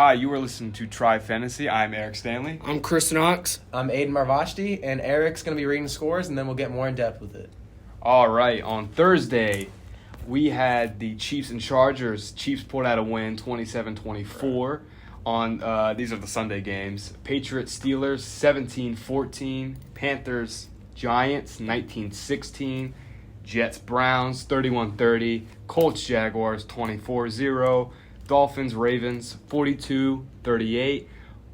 Hi, you are listening to Try Fantasy. I'm Eric Stanley. I'm Chris Knox. I'm Aiden Marvashti, and Eric's going to be reading scores, and then we'll get more in depth with it. All right, on Thursday, we had the Chiefs and Chargers. Chiefs pulled out a win, 27-24. On these are the Sunday games. Patriots, Steelers, 17-14. Panthers, Giants, 19-16. Jets, Browns, 31-30. Colts, Jaguars, 24-0. Dolphins, Ravens, 42-38.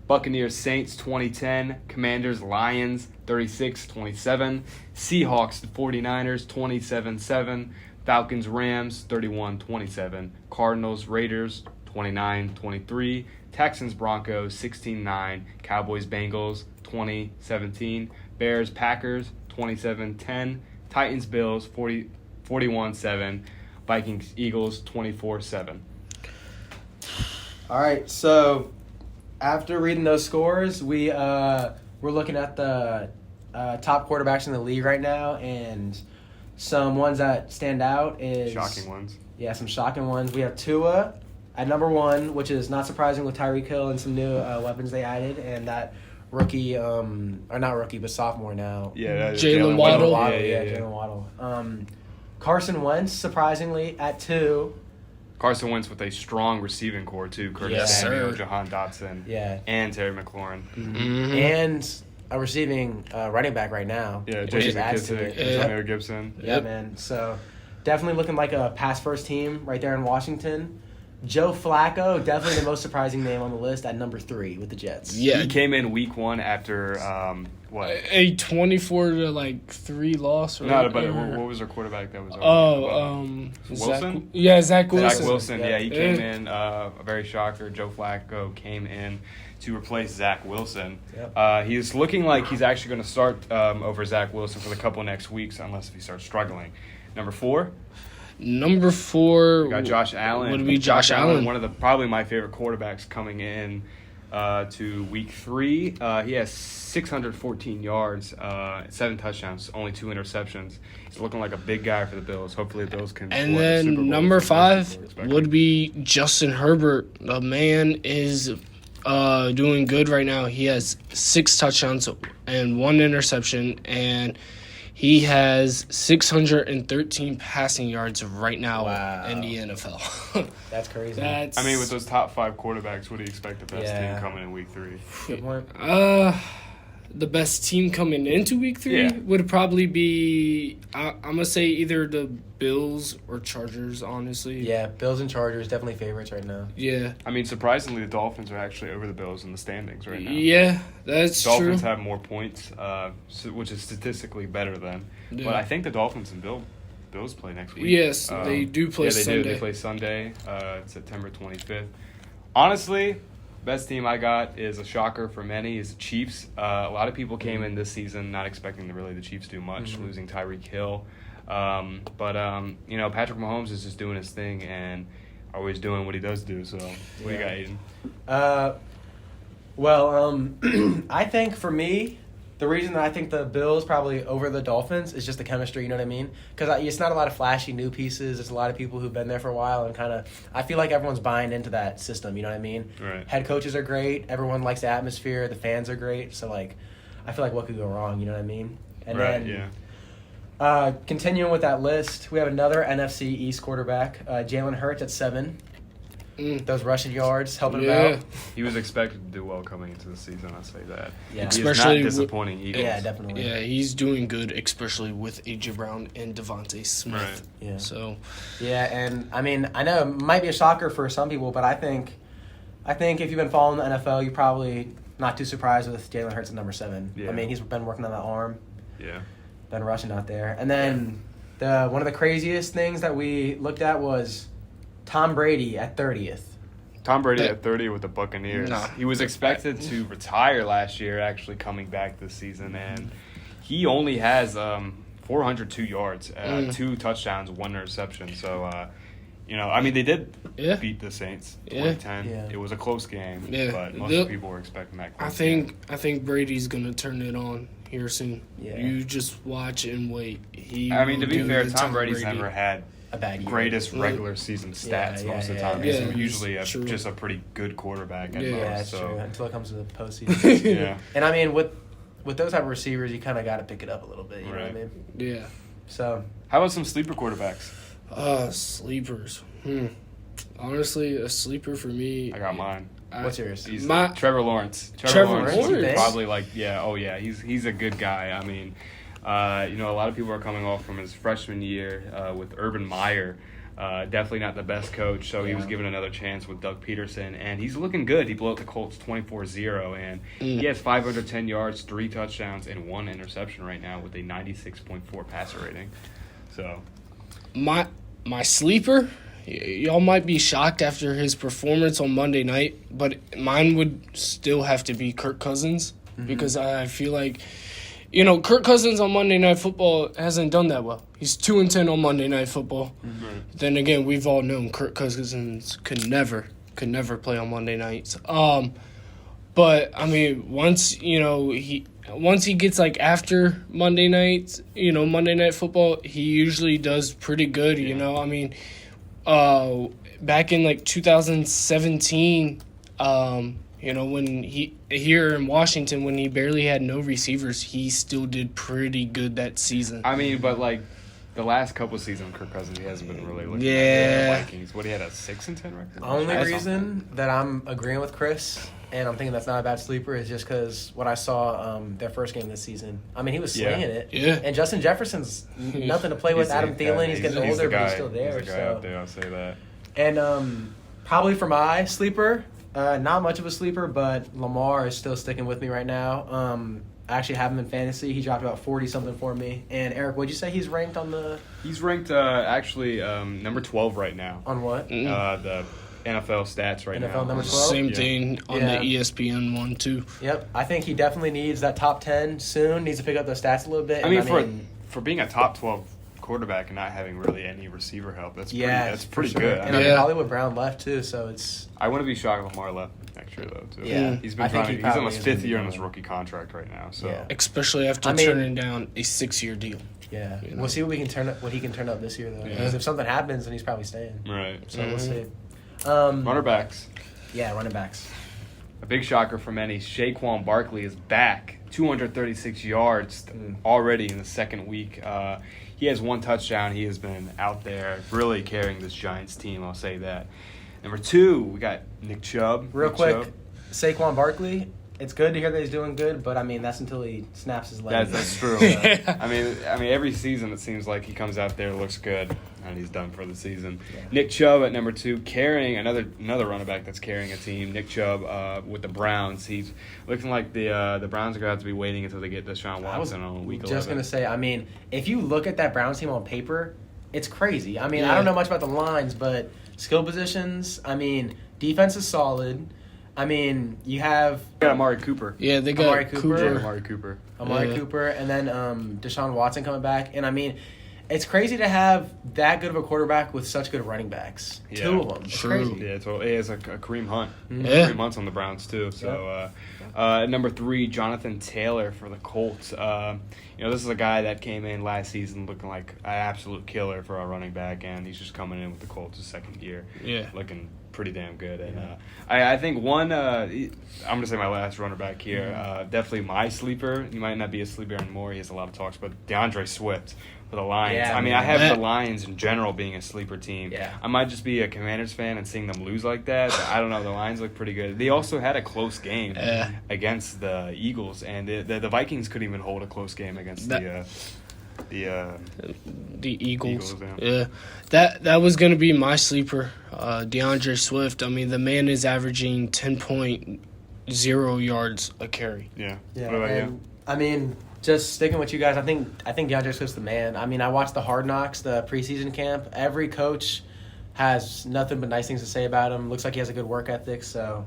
Buccaneers, Saints, 20-10. Commanders, Lions, 36-27. Seahawks, 49ers, 27-7. Falcons, Rams, 31-27. Cardinals, Raiders, 29-23. Texans, Broncos, 16-9. Cowboys, Bengals, 20-17. Bears, Packers, 27-10. Titans, Bills, 41-7. Vikings, Eagles, 24-7. All right, so after reading those scores, we're looking at the top quarterbacks in the league right now, and some ones that stand out is... Shocking ones. Yeah, some shocking ones. We have Tua at number 1, which is not surprising with Tyreek Hill and some new weapons they added, and that rookie, or not rookie, but sophomore now. Yeah, that is Jalen Waddle. Jalen Waddle. Carson Wentz, surprisingly, at 2. Carson Wentz with a strong receiving core, too. Curtis Yes, Samuel, sir. Jahan Dotson, Yeah. and Terry McLaurin. Mm-hmm. And a receiving running back right now. Yeah, which J.J. adds to McKissick, it. Antonio Gibson. Yeah, Yep. man. So definitely looking like a pass-first team right there in Washington. Joe Flacco, definitely the most surprising name on the list at number 3 with the Jets. Yeah, He came in week 1 after, what? a 24-3 loss. Right? No, but what was their quarterback that was over? Wilson. Wilson? Zach Wilson. Zach Wilson, yeah, he Yeah. came in, a very shocker. Joe Flacco came in to replace Zach Wilson. Yep. He's looking like he's actually going to start over Zach Wilson for the couple next weeks, unless if he starts struggling. Number 4, Number 4 we got Josh Allen. would be Josh Allen. One of the probably my favorite quarterbacks coming in to week 3. He has 614 yards, 7 touchdowns, only 2 interceptions. He's looking like a big guy for the Bills. Hopefully the Bills can. And score the Super then Bowl. number 5 Expecting. would be Justin Herbert. The man is doing good right now. He has 6 touchdowns and 1 interception, and he has 613 passing yards right now Wow. in the NFL. That's crazy. That's I mean, with those top 5 quarterbacks, what do you expect the best Yeah. team coming in week 3? Good point. the best team coming into week 3 Yeah. would probably be I'm gonna say either the Bills or Chargers. Honestly, Yeah, Bills and Chargers definitely favorites right now. yeah, I mean, surprisingly, the Dolphins are actually over the Bills in the standings right now. yeah. That's Dolphins true. have more points, which is statistically better than. Yeah. But I think the Dolphins and Bills play next week. Yes, they do play yeah, they Sunday. do. They play Sunday, September 25th. Honestly, best team I got is a shocker for many is the Chiefs. A lot of people came in this season not expecting the Chiefs to do much, losing Tyreek Hill. But Patrick Mahomes is just doing his thing and always doing what he does do. So what do you got, Aiden? I think for me, the reason that I think the Bills probably over the Dolphins is just the chemistry, you know what I mean? Because it's not a lot of flashy new pieces. It's a lot of people who've been there for a while and kind of – I feel like everyone's buying into that system, you know what I mean? Right. Head coaches are great. Everyone likes the atmosphere. The fans are great. So, I feel like what could go wrong, you know what I mean? And Right, then, yeah. Continuing with that list, we have another NFC East quarterback, Jalen Hurts at 7. Those rushing yards helping him out. He was expected to do well coming into the season, I'll say that. Yeah. He Especially is not with- disappointing Eagles. Yeah, definitely. Yeah, he's doing good, especially with A.J. Brown and Devontae Smith. Right. Yeah. So, Yeah, and I mean, I know it might be a shocker for some people, but I think if you've been following the NFL, you're probably not too surprised with Jalen Hurts at number 7. Yeah. I mean, he's been working on that arm, Yeah. been rushing out there. And then one of the craziest things that we looked at was Tom Brady at 30th. Tom Brady at 30 with the Buccaneers. Nah. He was expected to retire last year, actually coming back this season, and he only has 402 yards, 2 touchdowns, 1 interception. So, they did Yeah. beat the Saints Yeah. 2010. Yeah. It was a close game, Yeah. but most The- people were expecting that close I think Brady's gonna turn it on here soon. Yeah. You just watch and wait. I mean, to be will fair, do the Tom Brady's Brady. never had a bad year. greatest regular season stats Yeah, most of the yeah, time. yeah. He's Yeah, usually true. just a pretty good quarterback at Yeah. Yeah, most. that's So true. Until it comes to the postseason. yeah, And I mean, with those type of receivers, you kind of got to pick it up a little bit. You know what I Right. mean? Yeah. So how about some sleeper quarterbacks? Sleepers. Honestly, a sleeper for me. I got mine. what's yours? He's My- Trevor Lawrence. Trevor Lawrence Lawrence? would You probably he's a good guy. I mean, a lot of people are coming off from his freshman year with Urban Meyer. Definitely not the best coach, so he was Yeah. given another chance with Doug Peterson, and he's looking good. He blew out the Colts 24-0, and he has 510 yards, 3 touchdowns, and 1 interception right now with a 96.4 passer rating. So, My sleeper, y'all might be shocked after his performance on Monday night, but mine would still have to be Kirk Cousins because I feel like, Kirk Cousins on Monday Night Football hasn't done that well. He's 2-10 on Monday Night Football. Then again, we've all known Kirk Cousins could never play on Monday nights. But I mean, once he gets like after Monday nights, Monday Night Football, he usually does pretty good. I mean, back in like 2017, when here in Washington, when he barely had no receivers, he still did pretty good that season. I mean, but like the last couple seasons, Kirk Cousins, he hasn't been really looking Yeah. like the Vikings. What, he had a 6-10 record? Only That's reason that I'm agreeing with Chris and I'm thinking that's not a bad sleeper is just because what I saw their first game this season. I mean, he was Yeah. slinging it. Yeah. And Justin Jefferson's nothing to play with. Adam Thielen, he's getting older, but he's still there. He's the guy So. out there, I'll say that. And probably for my sleeper, not much of a sleeper, but Lamar is still sticking with me right now. I actually have him in fantasy. He dropped about 40-something for me. And Eric, what'd you say he's ranked on the He's ranked actually number 12 right now. on what? The NFL stats right NFL now. number 12? Same Yeah. thing on Yeah. the ESPN one too. Yep, I think he definitely needs that top 10 soon. Needs to pick up those stats a little bit. I And mean, for being a top 12 quarterback and not having really any receiver help, that's for pretty sure. good. And I mean, Yeah. Hollywood Brown left too, so it's I wouldn't be shocked if Lamar left next year though too. Yeah. He's I been think trying. he He's on probably his is 5th gonna year be on his going. rookie contract right now. So Yeah. Especially after I mean- turning down a 6-year deal. yeah. You know. We'll see what he can turn up this year though. Yeah. Because if something happens, then he's probably staying. right. So we'll see. Runner backs. Yeah, running backs. A big shocker for many. Saquon Barkley is back. 236 yards Mm. already in the second week. He has 1 touchdown. He has been out there really carrying this Giants team. I'll say that. Number 2, we got Nick Chubb. Real Nick quick, Chubb. Saquon Barkley. It's good to hear that he's doing good, but I mean that's until he snaps his leg. That's true. Yeah. I mean, every season it seems like he comes out there, looks good, and he's done for the season. Yeah. Nick Chubb at number 2, carrying another running back that's carrying a team. Nick Chubb with the Browns. He's looking like the Browns are gonna have to be waiting until they get Deshaun I was Watson on week 11. just gonna say. I mean, if you look at that Browns team on paper, it's crazy. I mean, I Yeah. don't know much about the lines, but skill positions. I mean, defense is solid. I mean, you have We got Amari Cooper. Yeah, they got Amari Cooper. Cooper. Amari Cooper. Amari Yeah. Cooper, and then Deshaun Watson coming back. And I mean, it's crazy to have that good of a quarterback with such good running backs. Yeah. 2 of them. It's True. crazy. Yeah, so he has a Kareem Hunt. Yeah. Kareem Hunt's on the Browns too. So number 3, Jonathan Taylor for the Colts. This is a guy that came in last season looking like an absolute killer for a running back, and he's just coming in with the Colts his second year, Yeah. looking pretty damn good. And I think one, I'm gonna say my last runner back here. Definitely my sleeper. He might not be a sleeper anymore. He has a lot of talks, but DeAndre Swift for the Lions. Yeah, I mean, man. I have That- the Lions in general being a sleeper team. Yeah. I might just be a Commanders fan and seeing them lose like that, but I don't know. The Lions look pretty good. They also had a close game Yeah. against the Eagles, and the Vikings couldn't even hold a close game against the The Eagles. Eagles, Yeah. That was going to be my sleeper, DeAndre Swift. I mean, the man is averaging 10.0 yards a carry. yeah. Yeah, What about and, I mean, just sticking with you guys, I think DeAndre Swift's the man. I mean, I watched the Hard Knocks, the preseason camp. Every coach has nothing but nice things to say about him. Looks like he has a good work ethic. So,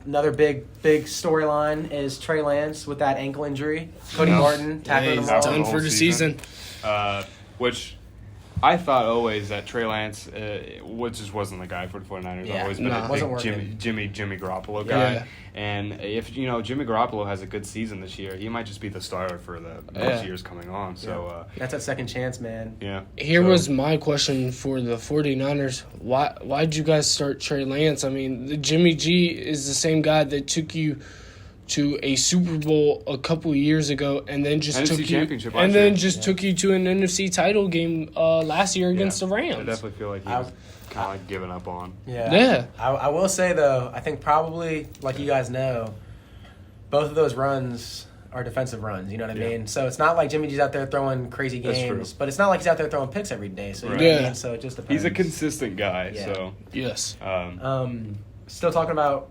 another big storyline is Trey Lance with that ankle injury. Cody Yeah. Martin tackling Yeah, him he's all. done whole for the season. season. Which I thought always that Trey Lance, just wasn't the guy for the 49ers. Yeah. I've always been No. a Wasn't big working. Jimmy Garoppolo guy. Yeah. And if Jimmy Garoppolo has a good season this year, he might just be the starter for the next years coming on. So That's that second chance, man. yeah. Here So- was my question for the 49ers. Why'd you guys start Trey Lance? I mean, the Jimmy G is the same guy that took you to a Super Bowl a couple years ago, and then just NFC took you, championship last and then year. just took you to an NFC title game last year against Yeah. the I Rams. definitely feel like he I- was kind of like giving up on. Yeah. I will say though, I think probably like you guys know, both of those runs are defensive runs. You know what I Yeah. mean? So it's not like Jimmy G's out there throwing crazy That's true. games, but it's not like he's out there throwing picks every day. So you Right. know what I Yeah. mean? So it just depends. He's a consistent guy. Yeah. So Yes. Still talking about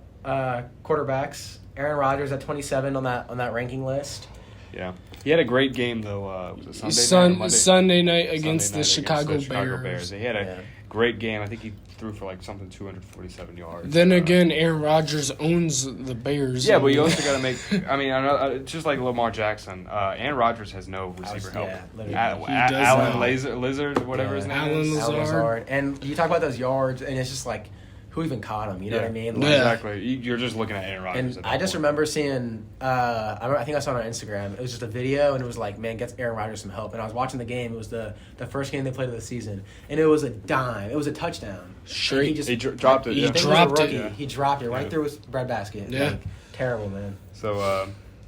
quarterbacks. Aaron Rodgers at 27 on that ranking list. yeah, he had a great game though. Was it Sunday night or Monday? Sunday night Sunday against night the Chicago the Bears. He had a Yeah. great game. I think he threw for like something 247 yards. Then again, Aaron Rodgers owns the Bears. Yeah, but you also got to make. I mean, I know, just like Lamar Jackson, Aaron Rodgers has no receiver help. yeah, literally. He does Alan not. Lizard, whatever his name Alan is. Lazard. And you talk about those yards, and it's just like, who even caught him? You know what I mean? Like, Yeah. Exactly. You're just looking at Aaron Rodgers. And at that I just point. remember seeing, I think I saw it on Instagram. It was just a video, and it was like, man, gets Aaron Rodgers some help. And I was watching the game. It was the first game they played of the season, and it was a dime. It was a touchdown. Straight. He just He dropped it. He yeah. I think dropped was a it. rookie. Yeah. He dropped it right Yeah. through his breadbasket. Yeah. Like, terrible, man. So,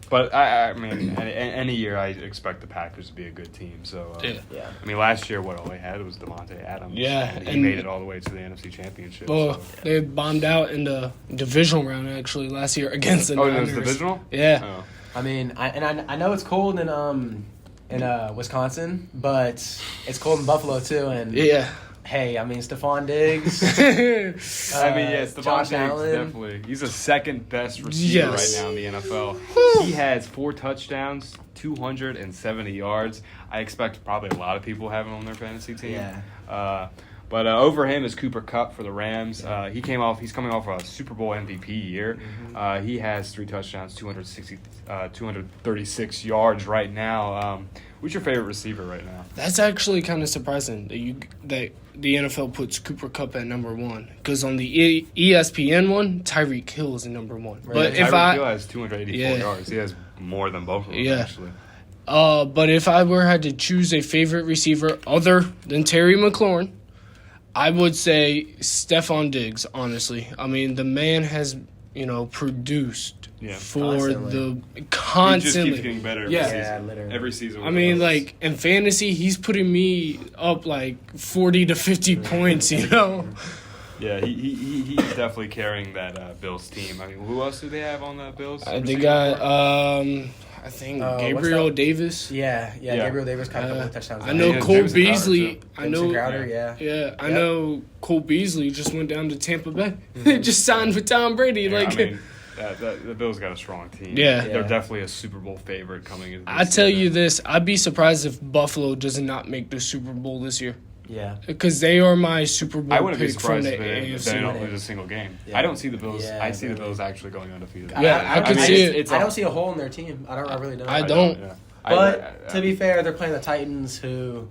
but I mean, any year I expect the Packers to be a good team. So, Yeah. Yeah. I mean, last year what all they had was Devontae Adams. Yeah, and he and- made it all the way to the NFC Championship. Well, so. they bombed out in the divisional round actually last year against the Oh, it Niners. was divisional. Yeah. Oh. I mean, I know it's cold in Wisconsin, but it's cold in Buffalo too. And Yeah. hey, I mean, Stephon Diggs. I mean, yeah, Stephon Josh Diggs Allen. definitely. He's the second best receiver Yes. right now in the NFL. He has 4 touchdowns, 270 yards. I expect probably a lot of people have him on their fantasy team. Yeah. But over him is Cooper Kupp for the Rams. He's coming off a Super Bowl MVP year. He has 3 touchdowns, 236 yards right now. Who's your favorite receiver right now? That's actually kind of surprising that the NFL puts Cooper Kupp at number 1 because on the ESPN one, Tyreek Hill is number 1. Right. But if Tyreek Hill I has 284 Yeah. yards. He has more than both of them, Yeah. actually. but if I had to choose a favorite receiver other than Terry McLaurin, I would say Stephon Diggs, honestly. I mean, the man has, produced Yeah. for Constantly. He just constantly. keeps getting better every Yeah. season. Yeah, literally. Every season. I mean, like, in fantasy, he's putting me up, 40 to 50 points, Yeah, he's definitely carrying that Bills team. I mean, who else do they have on the Bills? They receiver got, corps? I think, what's Gabriel that? Davis. Yeah, Yeah. Gabriel Davis caught a couple of touchdowns. I know Yeah, Cole Jameson Crowder, Beasley. too. I Jameson know. Crowder, yeah. Yeah, I Yep. know Cole Beasley just went down to Tampa Bay. just signed with Tom Brady. Yeah, like, I mean, the Bills got a strong team. Yeah. They're Yeah. definitely a Super Bowl favorite coming into. I this tell season. you this, I'd be surprised if Buffalo does not make the Super Bowl this year Yeah. because they are my Super Bowl I wouldn't be pick from surprised the if they AFC. don't lose a single game. Yeah. I don't see the Bills. Yeah, I see the really. Bills actually going undefeated. Yeah, I could see it. I don't see a hole in their team. I really don't. I don't. Yeah. But to be fair, they're playing the Titans, who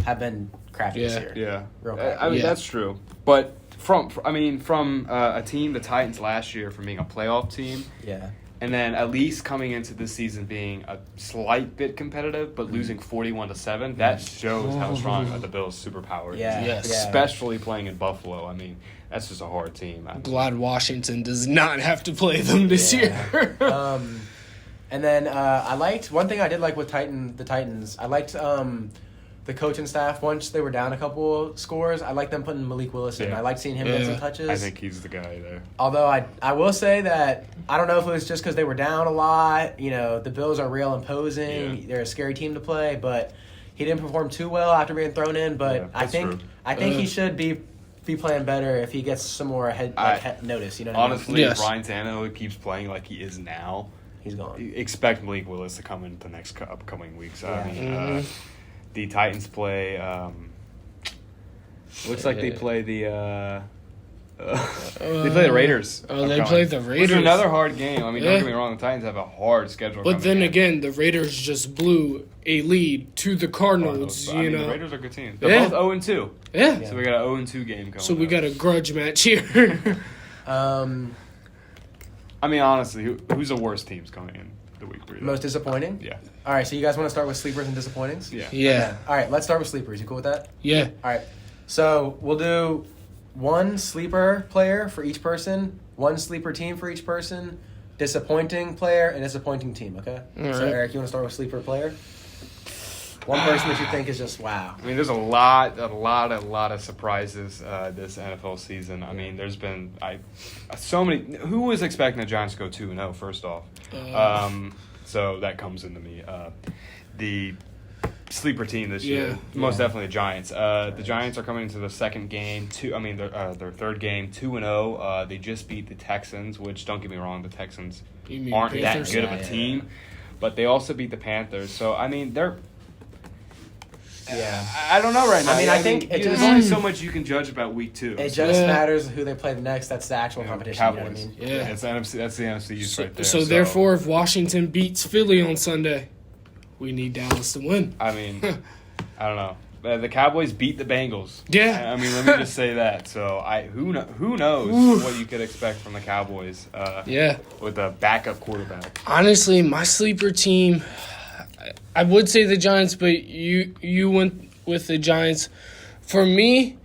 have been crappy this Yeah. year. yeah, Real I mean Yeah. that's true. But from a team, the Titans last year, from being a playoff team, Yeah. and then at least coming into this season being a slight bit competitive, but losing 41-7, that shows how strong the Bills' superpower is. Yeah. Yes. Yeah. Especially playing in Buffalo. I mean, that's just a hard team. I mean, Glad Washington does not have to play them this Yeah. year. And then I liked one thing I did like with the Titans. I liked the coaching staff once they were down a couple scores. I liked them putting Malik Willis in. Yeah. I liked seeing him get Yeah. some touches. I think he's the guy there. Although I will say that I don't know if it was just because they were down a lot. The Bills are real imposing. Yeah. They're a scary team to play, but he didn't perform too well after being thrown in. But Yeah, I that's think true. he should be playing better if he gets some more notice. You know what Honestly, Yes. if Ryan Tannehill keeps playing like he is now, I mean? He's gone. expect Malik Willis to come in the next upcoming weeks. I Yeah. mean, the Titans play. Looks like they play the They play the Raiders. Oh, they upcoming, played the which is Raiders. another hard game. I mean, don't Yeah. get me wrong. The Titans have a hard schedule. But coming then in. again, the Raiders just blew a lead to the Cardinals. I mean, You the know, Raiders are a good team. They're Yeah. both 0-2. yeah. So we got an 0-2 game coming. So we up. got a grudge match here. I mean, honestly, who's the worst teams coming in the week? For you? Most disappointing? Yeah. All right, so you guys want to start with sleepers and disappointings? Yeah. yeah, All right, let's start with sleepers. You cool with that? yeah. All right. So we'll do one sleeper player for each person, one sleeper team for each person, disappointing player, and disappointing team, okay? All So, right. Eric, you want to start with sleeper player? One person that you think is just wow. I mean, there's a lot of surprises this NFL season. I mean, there's been so many. Who was expecting the Giants to go 2-0? First off, so that comes into me. The sleeper team this year, most definitely the Giants. The Giants are coming into the second game. Their third game, 2-0. They just beat the Texans, which don't get me wrong, the Texans You mean aren't Panthers? that good of a Yeah. team, but they also beat the Panthers. So I mean, they're. Yeah. I don't know right now. I mean, I think it there's just- only so much you can judge about week 2. It just Yeah. matters who they play next. That's the actual competition. Cowboys. You know what I mean? Yeah. It's the NFC. That's the NFC East right there. So therefore, if Washington beats Philly on Sunday, we need Dallas to win. I mean, I don't know. The Cowboys beat the Bengals. Yeah. I mean, let me just say that. So who knows what you could expect from the Cowboys Yeah. with a backup quarterback. Honestly, my sleeper team, I would say the Giants, but you went with the Giants. For me,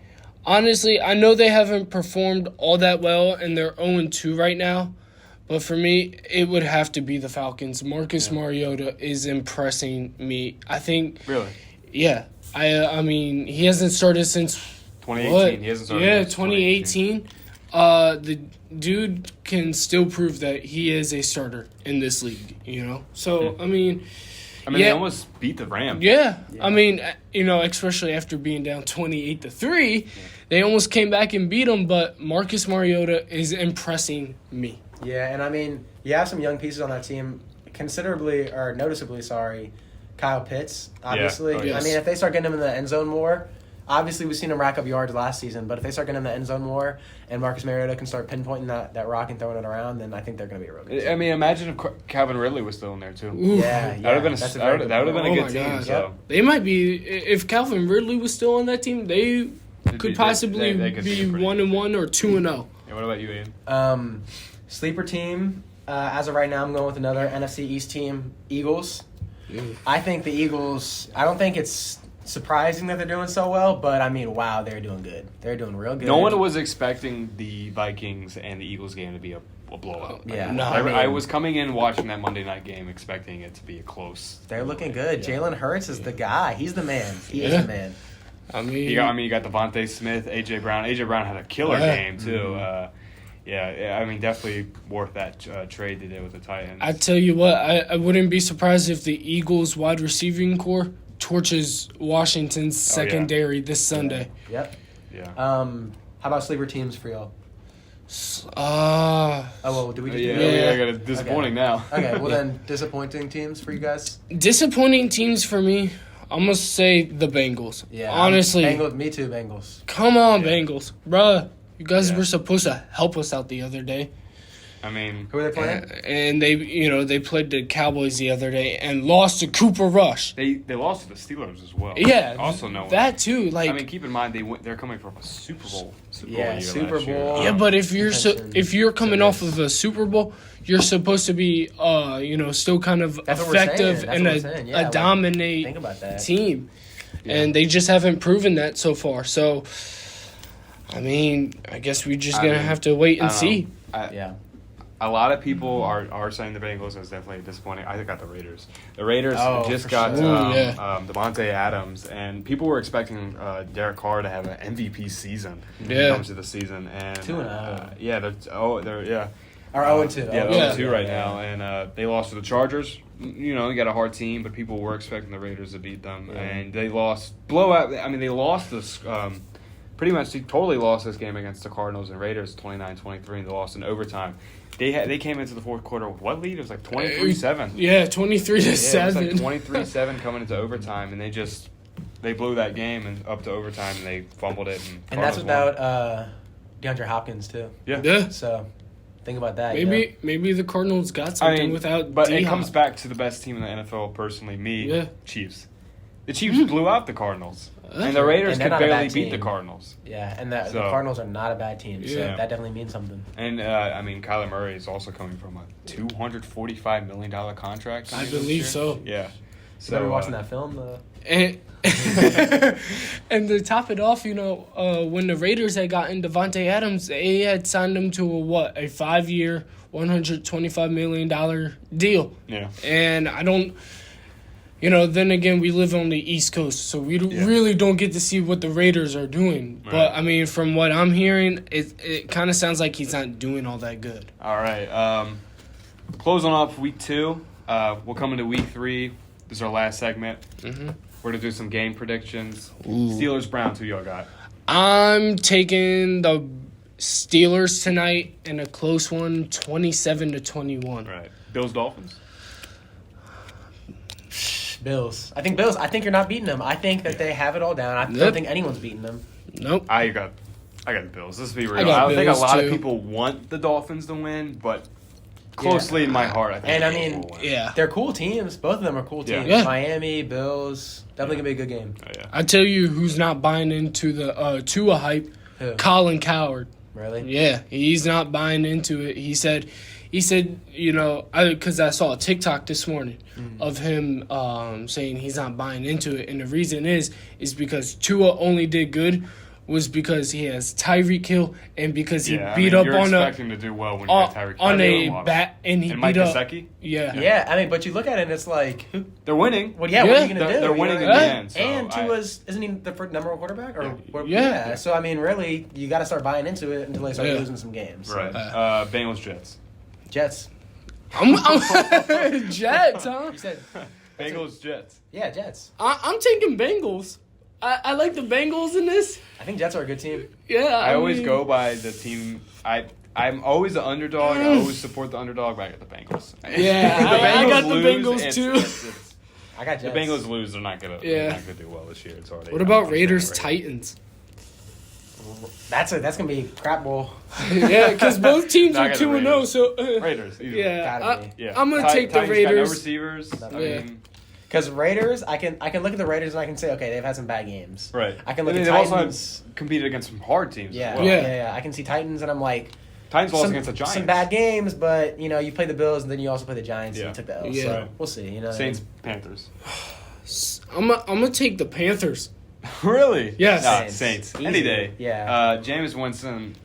honestly, I know they haven't performed all that well, and they're 0-2 right now. But for me, it would have to be the Falcons. Marcus Mariota is impressing me. I think, Really, yeah. I mean, he hasn't started since 2018. what? He hasn't started. Yeah, since 2018. The dude can still prove that he is a starter in this league. You know, so I mean. I mean, Yeah. they almost beat the Rams. Yeah. I mean, especially after being down 28-3, they almost came back and beat them. But Marcus Mariota is impressing me. Yeah, and I mean, you have some young pieces on that team, noticeably, Kyle Pitts, obviously. Oh, yes. I mean, if they start getting him in the end zone more, obviously we've seen him rack up yards last season, but if they start getting him in the end zone more and Marcus Mariota can start pinpointing that rock and throwing it around, then I think they're going to be a real good team. I mean, imagine if Calvin Ridley was still in there too. Ooh. Yeah, That would have been that's a very good that would have been point. a Oh good my team. God. So They might be, if Calvin Ridley was still on that team, they could possibly they could be pretty 1-1 or 2-0. Yeah, what about you, Ian? Sleeper team, as of right now, I'm going with another NFC East team, Eagles. I think the Eagles, I don't think it's surprising that they're doing so well, but I mean, wow, they're doing good. They're doing real good. No one was expecting the Vikings and the Eagles game to be a blowout. Yeah. No, I was coming in watching that Monday night game expecting it to be a close. They're looking good. Yeah. Jalen Hurts is the guy. He's the man. He is Yeah. the man. I mean, You got Devontae Smith, AJ Brown. AJ Brown had a killer Yeah. game too. I mean, definitely worth that trade they did with the Titans. I tell you what, I wouldn't be surprised if the Eagles wide receiving core torches Washington's secondary this Sunday. Yep. yeah. How about sleeper teams for y'all? Ah, Oh, well, did we just do Yeah. I got it disappointing now. Okay, well then, disappointing teams for you guys? disappointing teams for me. I'm gonna say the Bengals. Yeah. Honestly, Bengals, me too, Bengals. come on, Yeah. Bengals, bruh. You guys Yeah. were supposed to help us out the other day, I mean, Who are they playing? and they played the Cowboys the other day and lost to Cooper Rush. they lost to the Steelers as well. Yeah, Also, no one. that too. Like, I mean, keep in mind they're coming from a Super Bowl. Yeah, year Super last year. Bowl. yeah, but if you're Contention. coming off of a Super Bowl, you're supposed to be still kind of That's what we're saying. effective That's and what we're saying. Yeah, a like, dominate Think about that. team, and they just haven't proven that so far. So, I mean, I guess we're just gonna have to wait and see. Yeah. A lot of people are saying the Bengals is definitely disappointing. I got the Raiders. The Raiders Oh, just for got sure. Ooh, Devontae Adams, and people were expecting Derek Carr to have an MVP season when Yeah. it comes to the season. And 2-0. they're yeah. Or 0-2. Yeah, Oh, 0-2 right now, and they lost to the Chargers. You know, they got a hard team, but people were expecting the Raiders to beat them, Yeah. and they lost blowout. I mean, they lost this. Pretty much, they totally lost this game against the Cardinals and Raiders, 29-23, and they lost in overtime. They came into the fourth quarter with what lead? It was like 23-7. Yeah, 23-7. Yeah, it was like 23-7 coming into overtime, and they blew that game and up to overtime, and they fumbled it. And that's Cardinals won. without DeAndre Hopkins too. Yeah. So think about that. you know? Maybe the Cardinals got I something mean, without but D-Hop. it comes back to the best team in the NFL. Personally, me, Yeah. Chiefs. The Chiefs blew out the Cardinals, and the Okay. Raiders And they're could not a barely bad beat the team. Cardinals. Yeah, and the So- Cardinals are not a bad team, so Yeah. that definitely means something. And I mean, Kyler Murray is also coming from a $245 million contract. I coming this believe year. so. Yeah. So better be watching that film. And and to top it off, when the Raiders had gotten Devontae Adams, they had signed him to a 5-year, $125 million deal. Yeah. And I don't, then again, we live on the East Coast, so we Yeah. really don't get to see what the Raiders are doing. Right. But, I mean, from what I'm hearing, it kind of sounds like he's not doing all that good. All right. Closing off week 2. We'll come into week 3. This is our last segment. Mm-hmm. We're going to do some game predictions. Ooh. Steelers, Browns, who y'all got? I'm taking the Steelers tonight in a close one, 27-21. All right. Bills, Dolphins? Bills. I think you're not beating them. I think that they have it all down. I Yep. don't think anyone's beating them. Nope. I got the Bills. Let's be real. got I think a Bills, lot too. of people want the Dolphins to win, but closely in my heart, I think And the I Bills mean, will win. Yeah. They're cool teams. Both of them are cool Yeah. teams. Yeah. Miami, Bills. Definitely gonna be a good game. Oh, yeah. I tell you who's not buying into the Tua hype. Who? Colin Coward. Really? Yeah, he's not buying into it. He said, because I saw a TikTok this morning of him saying he's not buying into it, and the reason is because Tua only did good was because he has Tyreek Hill and because he Yeah, beat I mean, up you're on expecting to do well when you got Tyreek on Hill a and Waddle. bat and he And Mike beat up. Gesicki? Yeah. Yeah. I mean, but you look at it and it's like, who? They're winning. Well, yeah. What are you gonna They're, do? they're You winning know in what the I mean? end. So And I- Tua's isn't he the first number one quarterback? Or Yeah. what- Yeah. So I mean, really, you got to start buying into it until they start Yeah. losing some games. Right. Bengals, Jets. Jets. I'm Jets, huh? You said. Bengals, Jets. Yeah, Jets. I'm taking Bengals. I like the Bengals in this. I think Jets are a good team. Yeah, I always mean, go by the team. I'm always the underdog. I always support the underdog, but I got the Bengals. Yeah, If the I got the lose, Bengals it's- too. it's- I got the Jets. Bengals lose, they're not gonna do well this year. It's already. What about I'm Raiders saying Titans? That's gonna be crap bowl. Yeah, because both teams No, I are got the 2-0. Raiders. So Raiders. Either way. yeah, Gotta be. Yeah. I'm gonna take the Titans got no Raiders. receivers. I Yeah. mean, Because Raiders, I can look at the Raiders and I can say, okay, they've had some bad games. right. I can look And at they've also Titans. competed against some hard teams. Yeah, As well. Yeah. I can see Titans and I'm like, Titans lost some, against the Giants. some bad games, but you play the Bills and then you also play the Giants Yeah. and you took the L. Yeah. So Right. we'll see. Saints, Panthers. I'm gonna take the Panthers. Really? Yes. Nah, Saints. Saints. Easy. Any day. Yeah. Jameis Winston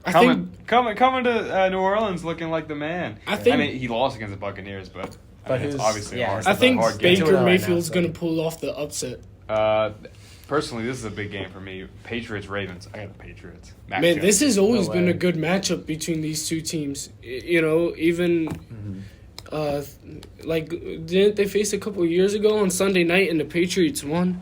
I coming think to New Orleans looking like the man. I think- I mean, he lost against the Buccaneers, but But it's who's- obviously yeah, hard. it's I It's a think hard game. Baker 2-0 right now, Mayfield's so- gonna pull off the upset. Personally, this is a big game for me. Patriots Ravens. I got the Patriots. Mac Man, Jones. this has always No been way. a good matchup between these two teams. Even like didn't they face a couple of years ago on Sunday night and the Patriots won?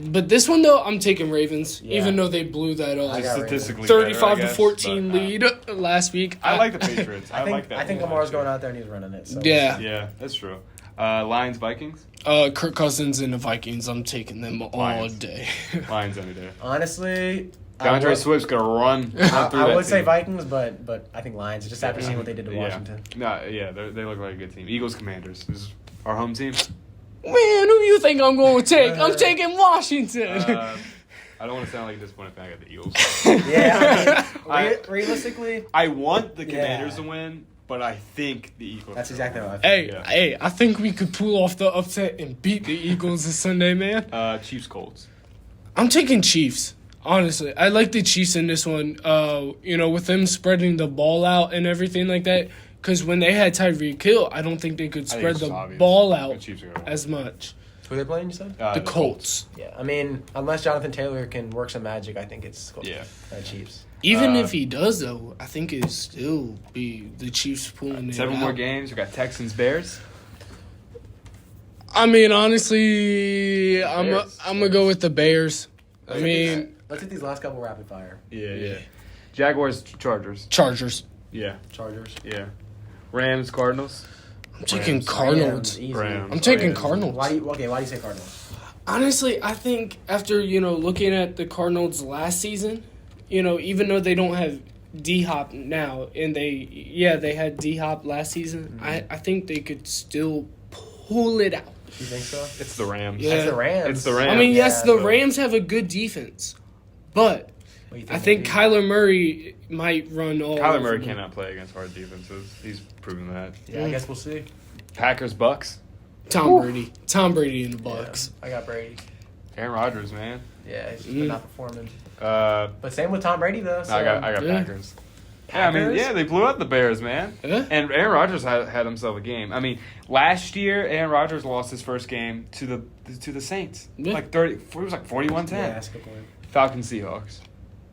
But this one though, I'm taking Ravens, Yeah. even though they blew that I got statistically 35 better, I to 14 guess, lead last week. but, I like the Patriots. I like that. I think Lamar's going out there and he's running it. So Yeah. Yeah, that's true. Lions Vikings. Kirk Cousins and the Vikings. I'm taking them all Lions. day. Lions any day. Honestly, DeAndre Swift's gonna run through I that would say team. Vikings, but I think Lions just after seeing what they did to Washington. No, yeah, they look like a good team. Eagles Commanders. This is our home team. Man, who you think I'm going to take? I'm taking Washington. I don't want to sound like a disappointed fan. I got the Eagles. Yeah, I mean, I- realistically, I want the Commanders Yeah. to win, but I think the Eagles. that's are gonna exactly win. what I feel. Hey, I think we could pull off the upset and beat the Eagles this Sunday, man. Chiefs Colts. I'm taking Chiefs. Honestly, I like the Chiefs in this one. With them spreading the ball out and everything like that. Because when they had Tyreek Hill, I don't think they could I think spread it's the obvious. ball The out Chiefs are gonna win. as much. Who are they playing? You said? The Colts. Yeah, I mean, unless Jonathan Taylor can work some magic, I think it's Yeah. Chiefs. Even Uh, if he does, though, I think it'd still be the Chiefs pulling it 7 out. more games. We got Texans Bears. I mean, honestly, I'm Bears. gonna go with the Bears. I mean, Let's hit these last couple rapid fire. Yeah. Jaguars Chargers. Chargers. Yeah. Chargers. Yeah. Rams Cardinals. I'm taking Rams. Cardinals. Easy. Rams. I'm taking Oh, yeah. Cardinals. Why do you say Cardinals? Honestly, I think after looking at the Cardinals last season, even though they don't have D-Hop now, and they had D-Hop last season, I think they could still pull it out. You think so? It's the Rams. Yeah. It's the Rams. It's the Rams. I mean, yes, Yeah, the so- Rams have a good defense, but What do you I think maybe? Kyler Murray might run all Kyler over Murray them. cannot play against hard defenses. He's proven that. Yeah, I guess we'll see. Packers, Bucks. Tom Brady in the Bucks. Yeah, I got Brady. Aaron Rodgers, man. Yeah, he's been not performing. I But same with Tom Brady though. So. got Yeah. Packers. Yeah, I mean, Packers? yeah, they blew out the Bears, man. Yeah. And Aaron Rodgers had himself a game. I mean, last year Aaron Rodgers lost his first game to the Saints. Yeah. Like 30, it was like 41-10. Yeah, that's a good point. Falcons, Seahawks.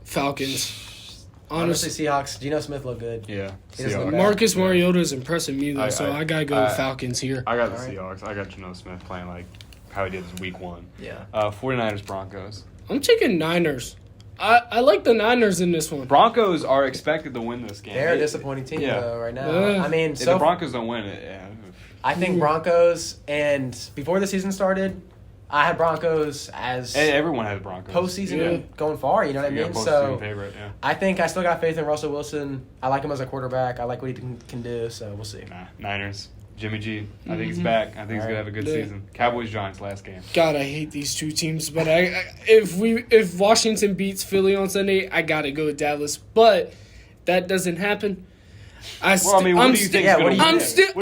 Falcons. Honestly, Honestly, Seahawks. Geno Smith looked good. Yeah, He doesn't look Seahawks. bad. Marcus Mariota is impressing me though, so I- I gotta go with Falcons here. I got the Alright. Seahawks. I got Geno Smith playing like how he did in week 1. Yeah. 49ers, Broncos. I'm taking Niners. I like the Niners in this one. Broncos are expected to win this game. They're a disappointing team Yeah. though right now. Yeah. I mean, If so the Broncos don't win it, yeah. I think Broncos, and before the season started, I had Broncos as Hey, everyone has Broncos. postseason Yeah. going far. You know what I Yeah, mean? postseason So favorite, yeah. I think I still got faith in Russell Wilson. I like him as a quarterback. I like what he can do. So we'll see. Nah, Niners. Jimmy G. I think he's back. I think he's Alright. gonna have a good Yeah. season. Cowboys Giants last game. God, I hate these two teams, but if Washington beats Philly on Sunday, I gotta go with Dallas. But that doesn't happen. Well, I mean, what do you think? yeah, what do you think?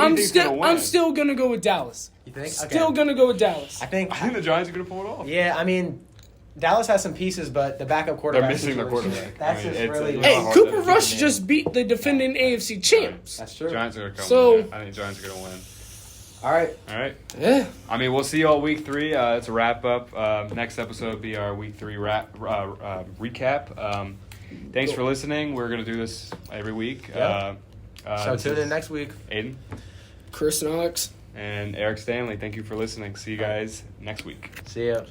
I'm still gonna go with Dallas. You think? Still gonna go with Dallas. I think. I think the Giants are gonna pull it off. Yeah, I mean, Dallas has some pieces, but the backup quarterback. They're missing their situation, quarterback. That's I mean, just it's really. a- Hey, hard Cooper to Rush man. just beat the defending AFC champs. That's true. Giants are gonna come. So- win that. I think Giants are gonna win. All right. All right. Yeah. I mean, we'll see you all week 3. It's a wrap up. Next episode will be our week 3 recap. Thanks for listening. We're gonna do this every week. Yeah. So this tune is in next week. Aiden Chris Knox. and Eric Stanley. Thank you for listening. See you guys next week. See ya.